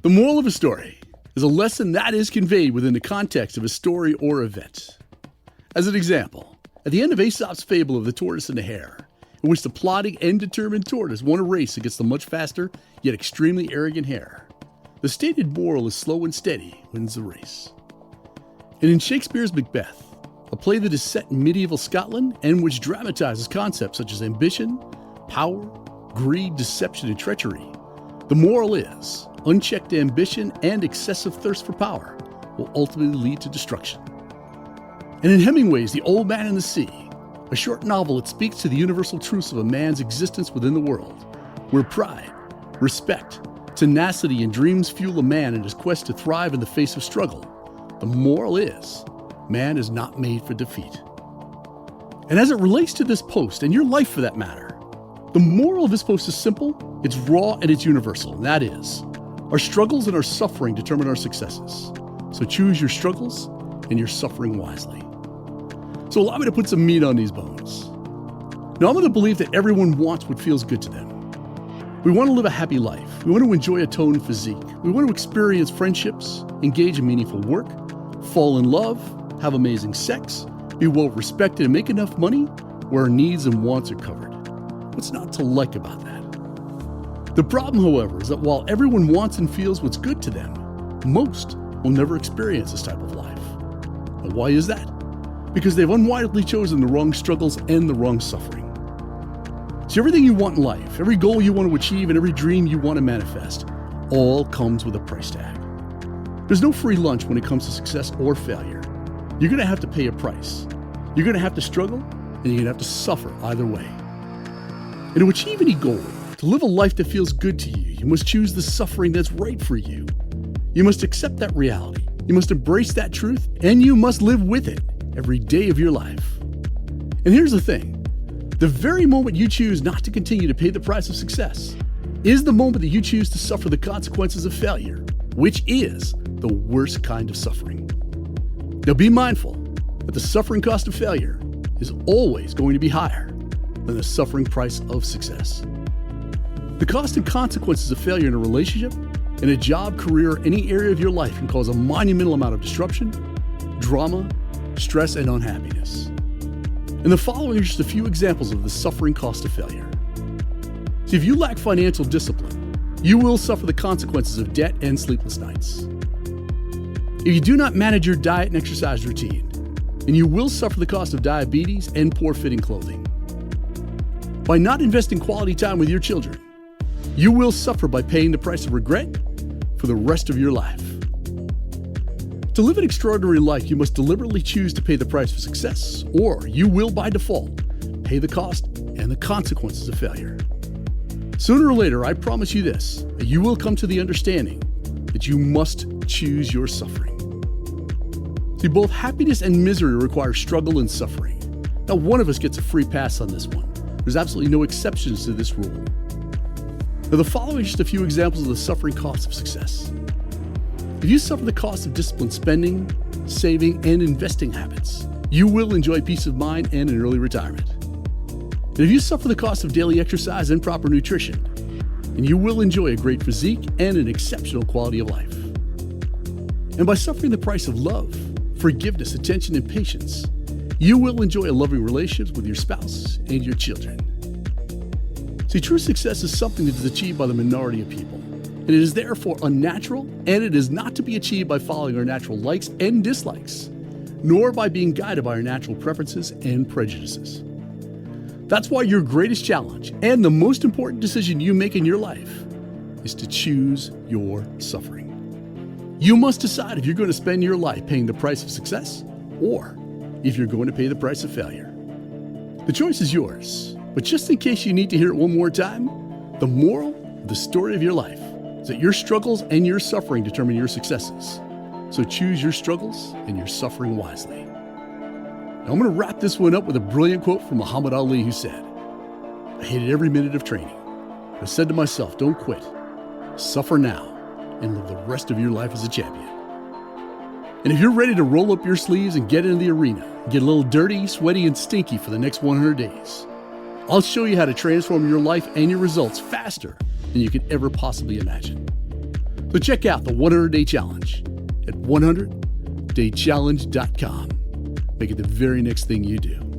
The moral of a story is a lesson that is conveyed within the context of a story or event. As an example, at the end of Aesop's fable of the tortoise and the hare, in which the plodding and determined tortoise won a race against the much faster yet extremely arrogant hare, the stated moral is slow and steady wins the race. And in Shakespeare's Macbeth, a play that is set in medieval Scotland and which dramatizes concepts such as ambition, power, greed, deception, and treachery, the moral is unchecked ambition and excessive thirst for power will ultimately lead to destruction. And in Hemingway's The Old Man and the Sea, a short novel that speaks to the universal truths of a man's existence within the world, where pride, respect, tenacity, and dreams fuel a man in his quest to thrive in the face of struggle, the moral is, man is not made for defeat. And as it relates to this post, and your life for that matter, the moral of this post is simple, it's raw, and it's universal, and that is, our struggles and our suffering determine our successes. So choose your struggles and your suffering wisely. So allow me to put some meat on these bones. Now, I'm going to believe that everyone wants what feels good to them. We want to live a happy life. We want to enjoy a toned physique. We want to experience friendships, engage in meaningful work, fall in love, have amazing sex, be well respected, and make enough money where our needs and wants are covered. What's not to like about that? The problem, however, is that while everyone wants and feels what's good to them, most will never experience this type of life. Now, why is that? Because they've unwisely chosen the wrong struggles and the wrong suffering. So everything you want in life, every goal you want to achieve, and every dream you want to manifest, all comes with a price tag. There's no free lunch when it comes to success or failure. You're going to have to pay a price. You're going to have to struggle, and you're going to have to suffer either way. And to achieve any goal, to live a life that feels good to you, you must choose the suffering that's right for you. You must accept that reality. You must embrace that truth, and you must live with it every day of your life. And here's the thing. The very moment you choose not to continue to pay the price of success is the moment that you choose to suffer the consequences of failure, which is the worst kind of suffering. Now be mindful that the suffering cost of failure is always going to be higher than the suffering price of success. The cost and consequences of failure in a relationship, in a job, career, any area of your life can cause a monumental amount of disruption, drama, stress, and unhappiness. And the following are just a few examples of the suffering cost of failure. So if you lack financial discipline, you will suffer the consequences of debt and sleepless nights. If you do not manage your diet and exercise routine, then you will suffer the cost of diabetes and poor fitting clothing. By not investing quality time with your children, you will suffer by paying the price of regret for the rest of your life. To live an extraordinary life, you must deliberately choose to pay the price for success, or you will, by default, pay the cost and the consequences of failure. Sooner or later, I promise you this, that you will come to the understanding that you must choose your suffering. See, both happiness and misery require struggle and suffering. Not one of us gets a free pass on this one. There's absolutely no exceptions to this rule. Now, the following are just a few examples of the suffering costs of success. If you suffer the cost of disciplined spending, saving, and investing habits, you will enjoy peace of mind and an early retirement. And if you suffer the cost of daily exercise and proper nutrition, then you will enjoy a great physique and an exceptional quality of life. And by suffering the price of love, forgiveness, attention, and patience, you will enjoy a loving relationship with your spouse and your children. See, true success is something that is achieved by the minority of people. And it is therefore unnatural, and it is not to be achieved by following our natural likes and dislikes, nor by being guided by our natural preferences and prejudices. That's why your greatest challenge and the most important decision you make in your life is to choose your suffering. You must decide if you're going to spend your life paying the price of success or if you're going to pay the price of failure. The choice is yours, but just in case you need to hear it one more time, the moral of the story of your life is that your struggles and your suffering determine your successes. So choose your struggles and your suffering wisely. Now I'm going to wrap this one up with a brilliant quote from Muhammad Ali, who said, "I hated every minute of training. I said to myself, don't quit. Suffer now and live the rest of your life as a champion." And if you're ready to roll up your sleeves and get into the arena, and get a little dirty, sweaty, and stinky for the next 100 days, I'll show you how to transform your life and your results faster than you could ever possibly imagine. So check out the 100-Day Challenge at 100daychallenge.com. Make it the very next thing you do.